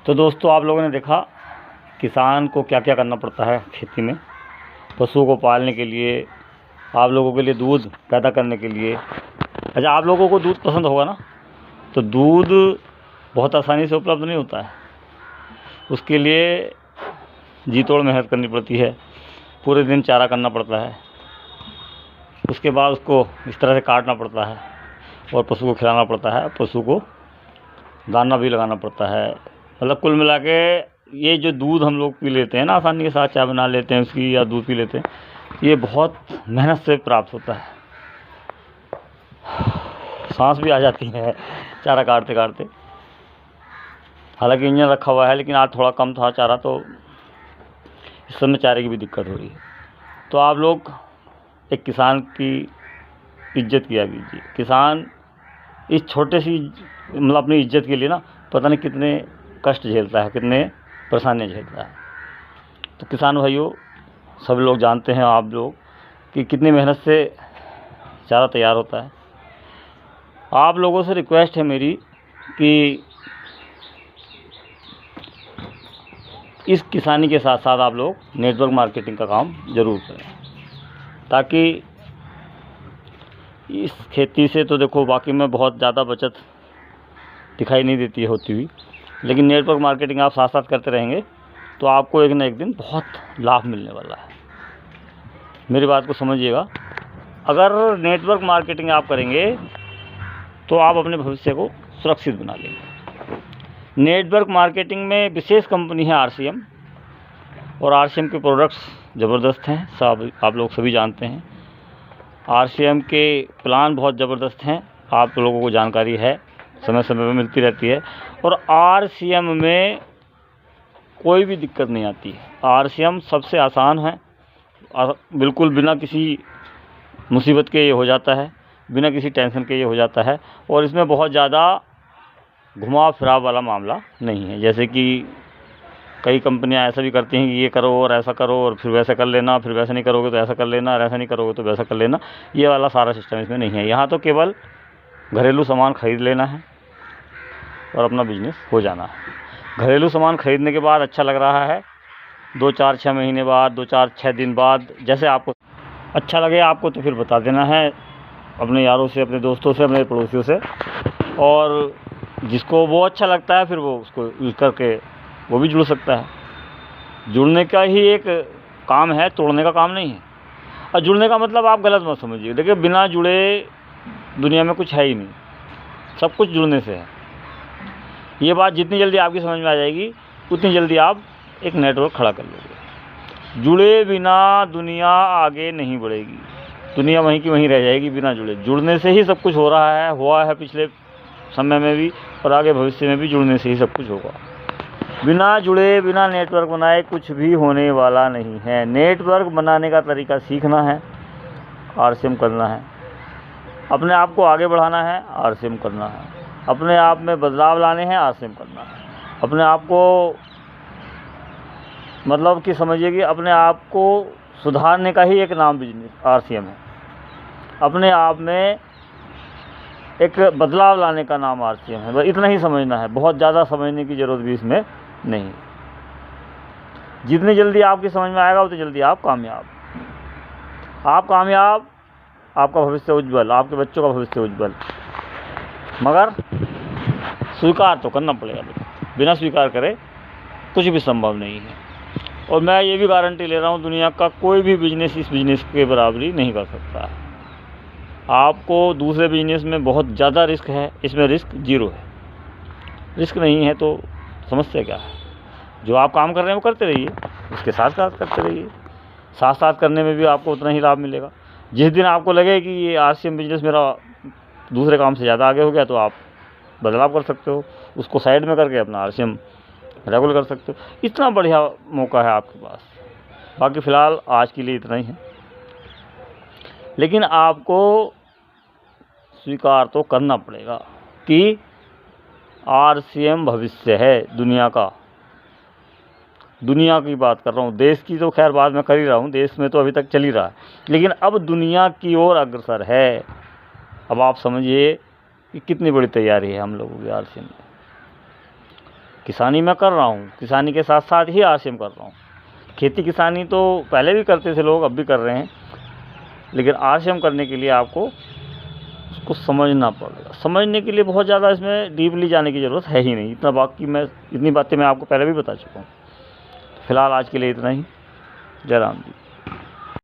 तो दोस्तों, आप लोगों ने देखा किसान को क्या क्या करना पड़ता है खेती में। पशुओं को पालने के लिए, आप लोगों के लिए दूध पैदा करने के लिए। अच्छा, आप लोगों को दूध पसंद होगा ना। तो दूध बहुत आसानी से उपलब्ध नहीं होता है, उसके लिए जी तोड़ मेहनत करनी पड़ती है। पूरे दिन चारा करना पड़ता है, उसके बाद उसको इस तरह से काटना पड़ता है और पशु को खिलाना पड़ता है। पशु को दाना भी लगाना पड़ता है। मतलब कुल मिला के ये जो दूध हम लोग पी लेते हैं ना, आसानी के साथ चाय बना लेते हैं उसकी, या दूध पी लेते हैं, ये बहुत मेहनत से प्राप्त होता है। सांस भी आ जाती है चारा काटते काटते। हालांकि इंजन रखा हुआ है, लेकिन आज थोड़ा कम था चारा, तो इस समय चारे की भी दिक्कत हो रही है। तो आप लोग एक किसान की इज्जत किया कीजिए। किसान इस छोटे सी मतलब अपनी इज्जत के लिए ना पता नहीं कितने कष्ट झेलता है, कितने परेशानियाँ झेलता है। तो किसान भाइयों, सब लोग जानते हैं आप लोग कि कितनी मेहनत से चारा तैयार होता है। आप लोगों से रिक्वेस्ट है मेरी कि इस किसानी के साथ साथ आप लोग नेटवर्क मार्केटिंग का काम ज़रूर करें, ताकि इस खेती से तो देखो बाकी में बहुत ज़्यादा बचत दिखाई नहीं देती है होती हुई, लेकिन नेटवर्क मार्केटिंग आप साथ साथ करते रहेंगे तो आपको एक ना एक दिन बहुत लाभ मिलने वाला है। मेरी बात को समझिएगा। अगर नेटवर्क मार्केटिंग आप करेंगे तो आप अपने भविष्य को सुरक्षित बना लेंगे। नेटवर्क मार्केटिंग में विशेष कंपनी है RCM, और RCM के प्रोडक्ट्स ज़बरदस्त हैं, सब आप लोग सभी जानते हैं। RCM के प्लान बहुत ज़बरदस्त हैं, आप लोगों को जानकारी है, समय समय पर मिलती रहती है। और RCM में कोई भी दिक्कत नहीं आती है। RCM सबसे आसान है, बिल्कुल बिना किसी मुसीबत के ये हो जाता है, बिना किसी टेंशन के ये हो जाता है। और इसमें बहुत ज़्यादा घुमाव फिराव वाला मामला नहीं है, जैसे कि कई कंपनियां ऐसा भी करती हैं कि ये करो और ऐसा करो और फिर वैसा कर लेना, फिर वैसा नहीं करोगे तो ऐसा कर लेना, और ऐसा नहीं करोगे तो वैसा कर लेना। ये वाला सारा सिस्टम इसमें नहीं है। यहाँ तो केवल घरेलू सामान खरीद लेना है और अपना बिजनेस हो जाना है। घरेलू सामान खरीदने के बाद अच्छा लग रहा है, 2-4-6 महीने बाद, 2-4-6 दिन बाद जैसे आपको अच्छा लगे आपको, तो फिर बता देना है अपने यारों से, अपने दोस्तों से, अपने पड़ोसियों से। और जिसको वो अच्छा लगता है फिर वो उसको यूज़ करके वो भी जुड़ सकता है। जुड़ने का ही एक काम है, तोड़ने का काम नहीं है। और जुड़ने का मतलब आप गलत मत समझिए। देखिए, बिना जुड़े दुनिया में कुछ है ही नहीं, सब कुछ जुड़ने से है। ये बात जितनी जल्दी आपकी समझ में आ जाएगी उतनी जल्दी आप एक नेटवर्क खड़ा कर लोगे। जुड़े बिना दुनिया आगे नहीं बढ़ेगी, दुनिया वहीं की वहीं रह जाएगी बिना जुड़े। जुड़ने से ही सब कुछ हो रहा है, हुआ है पिछले समय में भी, और आगे भविष्य में भी जुड़ने से ही सब कुछ होगा। बिना जुड़े, बिना नेटवर्क बनाए कुछ भी होने वाला नहीं है। नेटवर्क बनाने का तरीका सीखना है, RCM करना है। अपने आप को आगे बढ़ाना है, RCM करना है। अपने आप में बदलाव लाने हैं, RCM करना है। अपने आप को मतलब कि समझिए कि अपने आप को सुधारने का ही एक नाम बिजनेस RCM है। अपने आप में एक बदलाव लाने का नाम RCM है। बस इतना ही समझना है, बहुत ज़्यादा समझने की ज़रूरत भी इसमें नहीं। जितनी जल्दी आपकी समझ में आएगा उतनी जल्दी आप कामयाब। आपका भविष्य उज्जवल, आपके बच्चों का भविष्य उज्जवल। मगर स्वीकार तो करना पड़ेगा। बिना स्वीकार करे कुछ भी संभव नहीं है। और मैं ये भी गारंटी ले रहा हूँ, दुनिया का कोई भी बिजनेस इस बिजनेस के बराबरी नहीं कर सकता है। आपको दूसरे बिजनेस में बहुत ज़्यादा रिस्क है, इसमें रिस्क 0 है। रिस्क नहीं है तो समस्या क्या है। जो आप काम कर रहे हैं वो करते रहिए, उसके साथ साथ करते रहिए। साथ साथ करने में भी आपको उतना ही लाभ मिलेगा। जिस दिन आपको लगे कि ये RCM बिजनेस मेरा दूसरे काम से ज़्यादा आगे हो गया, तो आप बदलाव कर सकते हो, उसको साइड में करके अपना RCM रेगुलर कर सकते हो। इतना बढ़िया मौका है आपके पास। बाकी फ़िलहाल आज के लिए इतना ही है, लेकिन आपको स्वीकार तो करना पड़ेगा कि RCM भविष्य है दुनिया का। दुनिया की बात कर रहा हूँ, देश की तो खैर बात मैं कर ही रहा हूँ, देश में तो अभी तक चल ही रहा है, लेकिन अब दुनिया की ओर अग्रसर है। अब आप समझिए कि कितनी बड़ी तैयारी है हम लोगों की RCM में। किसानी मैं कर रहा हूँ, किसानी के साथ साथ ही आरसीएम कर रहा हूँ। खेती किसानी तो पहले भी करते थे लोग, अब भी कर रहे हैं, लेकिन आरसीएम करने के लिए आपको उसको समझना पड़ेगा। समझने के लिए बहुत ज़्यादा इसमें डीपली जाने की ज़रूरत है ही नहीं। इतनी बातें मैं आपको पहले भी बता चुका हूँ। फिलहाल आज के लिए इतना ही। जय राम जी।